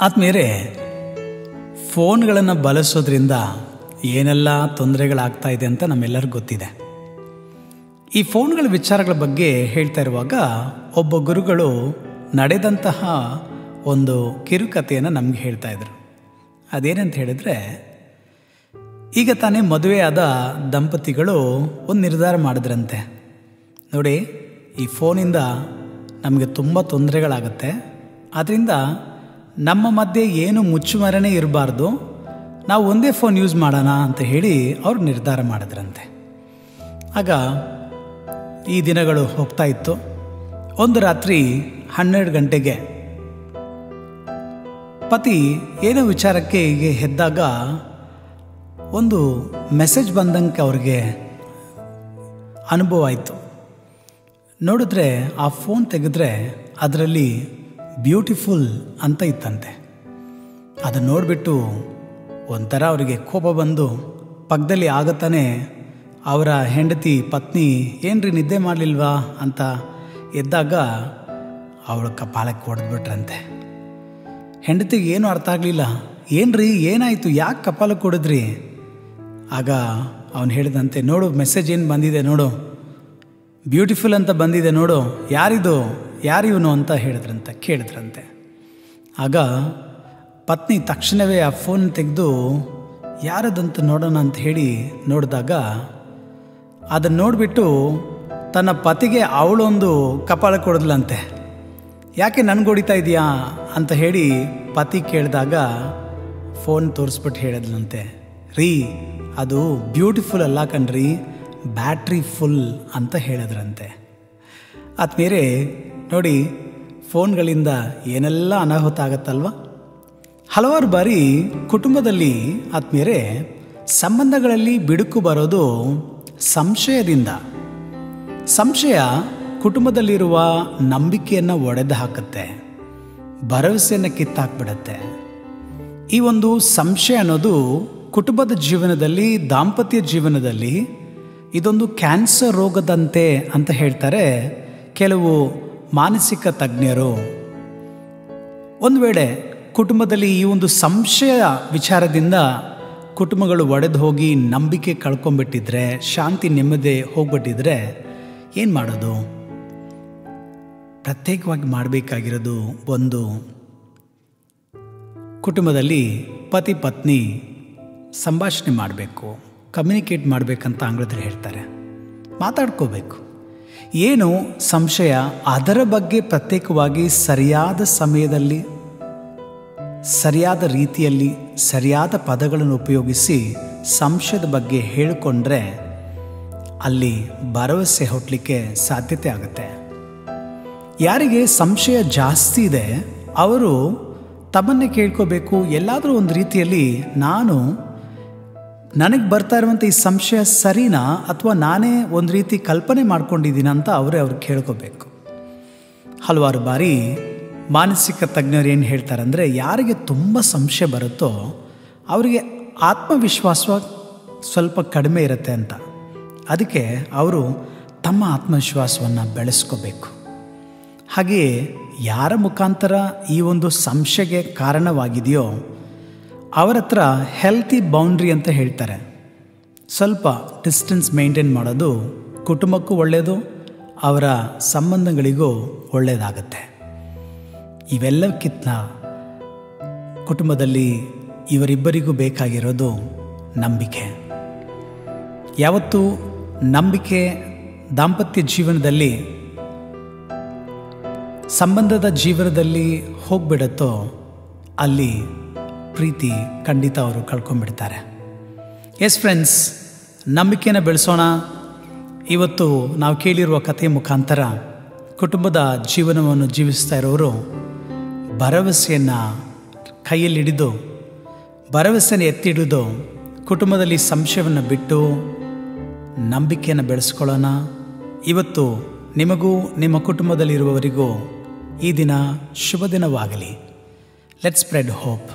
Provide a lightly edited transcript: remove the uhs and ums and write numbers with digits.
ಆದ್ಮೇಲೆ ಫೋನ್ಗಳನ್ನು ಬಳಸೋದ್ರಿಂದ ಏನೆಲ್ಲ ತೊಂದರೆಗಳಾಗ್ತಾ ಇದೆ ಅಂತ ನಮ್ಮೆಲ್ಲರಿಗೂ ಗೊತ್ತಿದೆ. ಈ ಫೋನ್ಗಳ ವಿಚಾರಗಳ ಬಗ್ಗೆ ಹೇಳ್ತಾ ಇರುವಾಗ ಒಬ್ಬ ಗುರುಗಳು ನಡೆದಂತಹ ಒಂದು ಕಿರುಕಥೆಯನ್ನು ನಮಗೆ ಹೇಳ್ತಾ ಇದ್ರು. ಅದೇನಂತ ಹೇಳಿದ್ರೆ, ಈಗ ತಾನೇ ಮದುವೆಯಾದ ದಂಪತಿಗಳು ಒಂದು ನಿರ್ಧಾರ ಮಾಡಿದ್ರಂತೆ. ನೋಡಿ, ಈ ಫೋನಿಂದ ನಮಗೆ ತುಂಬ ತೊಂದರೆಗಳಾಗುತ್ತೆ, ಆದ್ದರಿಂದ ನಮ್ಮ ಮಧ್ಯೆ ಏನು ಮುಚ್ಚುಮರೆನೇ ಇರಬಾರ್ದು, ನಾವು ಒಂದೇ ಫೋನ್ ಯೂಸ್ ಮಾಡೋಣ ಅಂತ ಹೇಳಿ ಅವ್ರು ನಿರ್ಧಾರ ಮಾಡಿದ್ರಂತೆ. ಆಗ ಈ ದಿನಗಳು ಹೋಗ್ತಾ ಇತ್ತು. ಒಂದು ರಾತ್ರಿ 12 ಗಂಟೆಗೆ ಪತಿ ಏನೋ ವಿಚಾರಕ್ಕೆ ಹೀಗೆ ಎದ್ದಾಗ ಒಂದು ಮೆಸೇಜ್ ಬಂದಂಗೆ ಅವ್ರಿಗೆ ಅನುಭವ ಆಯಿತು. ನೋಡಿದ್ರೆ ಆ ಫೋನ್ ತೆಗೆದ್ರೆ ಅದರಲ್ಲಿ ಬ್ಯೂಟಿಫುಲ್ ಅಂತ ಇತ್ತಂತೆ. ಅದನ್ನು ನೋಡಿಬಿಟ್ಟು ಒಂಥರ ಅವರಿಗೆ ಕೋಪ ಬಂದು ಪಕ್ಕದಲ್ಲಿ ಆಗತ್ತಾನೆ ಅವರ ಹೆಂಡತಿ ಪತ್ನಿ ಏನ್ರಿ ನಿದ್ದೆ ಮಾಡಲಿಲ್ವಾ ಅಂತ ಎದ್ದಾಗ ಅವಳ ಕಪಾಲಕ್ಕೆ ಹೊಡೆದ್ಬಿಟ್ರಂತೆ. ಹೆಂಡತಿಗೆ ಏನೂ ಅರ್ಥ ಆಗಲಿಲ್ಲ. ಏನ್ರಿ ಏನಾಯಿತು, ಯಾಕೆ ಕಪಾಲಕ್ಕೆ ಹೊಡೆದ್ರಿ? ಆಗ ಅವನು ಹೇಳಿದಂತೆ, ನೋಡು ಮೆಸೇಜ್ ಏನು ಬಂದಿದೆ ನೋಡು, ಬ್ಯೂಟಿಫುಲ್ ಅಂತ ಬಂದಿದೆ ನೋಡು, ಯಾರಿವನು ಅಂತ ಕೇಳಿದ್ರಂತೆ. ಆಗ ಪತ್ನಿ ತಕ್ಷಣವೇ ಆ ಫೋನ್ ತೆಗೆದು ಯಾರದಂತ ನೋಡೋಣ ಅಂತ ಹೇಳಿ ನೋಡಿದಾಗ ಅದನ್ನು ನೋಡಿಬಿಟ್ಟು ತನ್ನ ಪತಿಗೆ ಅವಳೊಂದು ಕಪಾಳಕ್ಕೆ ಹೊಡೆದ್ಲಂತೆ. ಯಾಕೆ ನನಗೆ ಹೊಡಿತಾ ಇದೆಯಾ ಅಂತ ಹೇಳಿ ಪತಿ ಕೇಳಿದಾಗ ಫೋನ್ ತೋರಿಸ್ಬಿಟ್ಟು ಹೇಳಿದ್ಲಂತೆ, ರೀ ಅದು ಬ್ಯೂಟಿಫುಲ್ ಅಲ್ಲ ಕಣ್ರಿ, ಬ್ಯಾಟ್ರಿ ಫುಲ್ ಅಂತ ಹೇಳಿದ್ರಂತೆ. ಆದ್ಮೇಲೆ ನೋಡಿ, ಫೋನ್ಗಳಿಂದ ಏನೆಲ್ಲ ಅನಾಹುತ ಆಗತ್ತಲ್ವ. ಹಲವಾರು ಬಾರಿ ಕುಟುಂಬದಲ್ಲಿ ಆದ್ಮೇಲೆ ಸಂಬಂಧಗಳಲ್ಲಿ ಬಿಡುಕು ಬರೋದು ಸಂಶಯದಿಂದ. ಸಂಶಯ ಕುಟುಂಬದಲ್ಲಿರುವ ನಂಬಿಕೆಯನ್ನು ಒಡೆದು ಹಾಕುತ್ತೆ, ಭರವಸೆಯನ್ನು ಕಿತ್ತಾಕ್ಬಿಡತ್ತೆ. ಈ ಒಂದು ಸಂಶಯ ಅನ್ನೋದು ಕುಟುಂಬದ ಜೀವನದಲ್ಲಿ, ದಾಂಪತ್ಯ ಜೀವನದಲ್ಲಿ ಇದೊಂದು ಕ್ಯಾನ್ಸರ್ ರೋಗದಂತೆ ಅಂತ ಹೇಳ್ತಾರೆ ಕೆಲವು ಮಾನಸಿಕ ತಜ್ಞರು. ಒಂದು ವೇಳೆ ಕುಟುಂಬದಲ್ಲಿ ಈ ಒಂದು ಸಂಶಯ ವಿಚಾರದಿಂದ ಕುಟುಂಬಗಳು ಒಡೆದು ಹೋಗಿ ನಂಬಿಕೆ ಕಳ್ಕೊಂಡ್ಬಿಟ್ಟಿದ್ರೆ, ಶಾಂತಿ ನೆಮ್ಮದಿ ಹೋಗ್ಬಿಟ್ಟಿದ್ರೆ ಏನು ಮಾಡೋದು? ಪ್ರತ್ಯೇಕವಾಗಿ ಮಾಡಬೇಕಾಗಿರೋದು ಒಂದು, ಕುಟುಂಬದಲ್ಲಿ ಪತಿ ಪತ್ನಿ ಸಂಭಾಷಣೆ ಮಾಡಬೇಕು, ಕಮ್ಯುನಿಕೇಟ್ ಮಾಡಬೇಕಂತ ಆಂಗ್ಲದಲ್ಲಿ ಹೇಳ್ತಾರೆ. ಮಾತಾಡ್ಕೋಬೇಕು. ಏನು ಸಂಶಯ ಅದರ ಬಗ್ಗೆ ಪ್ರತ್ಯೇಕವಾಗಿ ಸರಿಯಾದ ಸಮಯದಲ್ಲಿ, ಸರಿಯಾದ ರೀತಿಯಲ್ಲಿ, ಸರಿಯಾದ ಪದಗಳನ್ನು ಉಪಯೋಗಿಸಿ ಸಂಶಯದ ಬಗ್ಗೆ ಹೇಳಿಕೊಂಡ್ರೆ ಅಲ್ಲಿ ಭರವಸೆ ಹುಟ್ಟಲಿಕ್ಕೆ ಸಾಧ್ಯತೆ ಆಗುತ್ತೆ. ಯಾರಿಗೆ ಸಂಶಯ ಜಾಸ್ತಿ ಇದೆ ಅವರು ತಮ್ಮನ್ನೇ ಕೇಳ್ಕೋಬೇಕು, ಎಲ್ಲಾದರೂ ಒಂದು ರೀತಿಯಲ್ಲಿ ನನಗೆ ಬರ್ತಾ ಇರುವಂಥ ಈ ಸಂಶಯ ಸರಿನಾ ಅಥವಾ ನಾನೇ ಒಂದು ರೀತಿ ಕಲ್ಪನೆ ಮಾಡ್ಕೊಂಡಿದ್ದೀನ ಅಂತ ಅವ್ರು ಕೇಳ್ಕೋಬೇಕು. ಹಲವಾರು ಬಾರಿ ಮಾನಸಿಕ ತಜ್ಞರು ಏನು ಹೇಳ್ತಾರೆ ಅಂದರೆ, ಯಾರಿಗೆ ತುಂಬ ಸಂಶಯ ಬರುತ್ತೋ ಅವರಿಗೆ ಆತ್ಮವಿಶ್ವಾಸ ಸ್ವಲ್ಪ ಕಡಿಮೆ ಇರುತ್ತೆ ಅಂತ. ಅದಕ್ಕೆ ಅವರು ತಮ್ಮ ಆತ್ಮವಿಶ್ವಾಸವನ್ನು ಬೆಳೆಸ್ಕೋಬೇಕು. ಹಾಗೆಯೇ ಯಾರ ಮುಖಾಂತರ ಈ ಒಂದು ಸಂಶಯಕ್ಕೆ ಕಾರಣವಾಗಿದೆಯೋ ಅವರ ಹತ್ರ ಹೆಲ್ತಿ ಬೌಂಡ್ರಿ ಅಂತ ಹೇಳ್ತಾರೆ. ಸ್ವಲ್ಪ ಡಿಸ್ಟೆನ್ಸ್ ಮೇಂಟೈನ್ ಮಾಡೋದು ಕುಟುಂಬಕ್ಕೂ ಒಳ್ಳೆಯದು, ಅವರ ಸಂಬಂಧಗಳಿಗೂ ಒಳ್ಳೆಯದಾಗತ್ತೆ. ಇವೆಲ್ಲಕ್ಕಿಂತ ಕುಟುಂಬದಲ್ಲಿ ಇವರಿಬ್ಬರಿಗೂ ಬೇಕಾಗಿರೋದು ನಂಬಿಕೆ. ಯಾವತ್ತೂ ನಂಬಿಕೆ ದಾಂಪತ್ಯ ಜೀವನದಲ್ಲಿ, ಸಂಬಂಧದ ಜೀವನದಲ್ಲಿ ಹೋಗ್ಬಿಡತ್ತೋ ಅಲ್ಲಿ ಪ್ರೀತಿ ಖಂಡಿತ ಅವರು ಕಳ್ಕೊಂಡ್ಬಿಡ್ತಾರೆ. ಎಸ್ ಫ್ರೆಂಡ್ಸ್, ನಂಬಿಕೆನ ಬೆಳೆಸೋಣ. ಇವತ್ತು ನಾವು ಕೇಳಿರುವ ಕಥೆಯ ಮುಖಾಂತರ ಕುಟುಂಬದ ಜೀವನವನ್ನು ಜೀವಿಸ್ತಾ ಇರೋರು ಭರವಸೆಯನ್ನು ಕೈಯಲ್ಲಿ ಹಿಡಿದು, ಭರವಸೆಯನ್ನು ಎತ್ತಿ ಹಿಡಿದು ಕುಟುಂಬದಲ್ಲಿ ಸಂಶಯವನ್ನು ಬಿಟ್ಟು ನಂಬಿಕೆಯನ್ನು ಬೆಳೆಸ್ಕೊಳ್ಳೋಣ. ಇವತ್ತು ನಿಮಗೂ ನಿಮ್ಮ ಕುಟುಂಬದಲ್ಲಿರುವವರಿಗೂ ಈ ದಿನ ಶುಭ ದಿನವಾಗಲಿ. Let's spread hope.